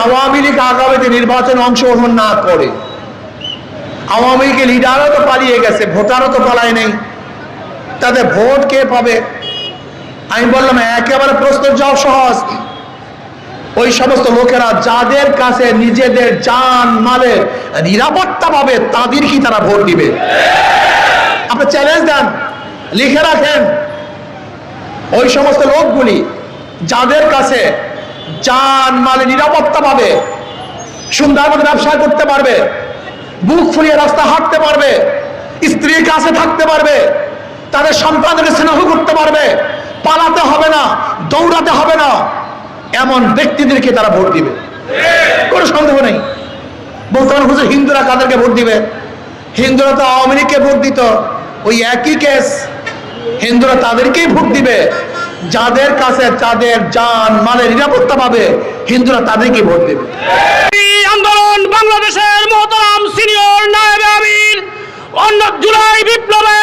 আওয়ামী লীগ আগামীতে নির্বাচনে অংশগ্রহণ না করে, আওয়ামী লীগের লিডারও তো পালিয়ে গেছে, ভোটারও তো পালায় নেই, তাদের ভোট কে পাবে? আমি বললাম একেবারে প্রশ্ন যাও সহজ। ওই সমস্ত লোকেরা যাদের কাছে নিজেদের জান মালের নিরাপত্তা পাবে তাদের কি তারা ভোট দিবে? আপনি চ্যালেঞ্জ দেন, লিখে রাখেন। ওই সমস্ত লোকগুলি যাদের কাছে জান মালে নিরাপত্তা পাবে, সুন্দরভাবে ব্যবসা করতে পারবে, বুক ফুলিয়ে রাস্তা হাঁটতে পারবে, স্ত্রীর কাছে থাকতে পারবে, তাদের সন্তানকে স্নেহ করতে পারবে, পালাতে হবে না, দৌড়াতে হবে না, এমন ব্যক্তিদেরকে তারা ভোট দিবে, কোনো সন্দেহ নেই। বলতে পারেন হুজুর হিন্দুরা কাদেরকে ভোট দিবে? হিন্দুরা তো আওয়ামী লীগকে ভোট দিত, ওই একই কেস। হিন্দুরা তাদেরকেই ভোট দিবে যাদের কাছে তাদের জান মালের নিরাপত্তা পাবে, হিন্দুরা তাদেরকেই ভোট দিবে। আন্দোলন বাংলাদেশের মহতরাম সিনিয়র নায়েবে আমির জুলাই বিপ্লবে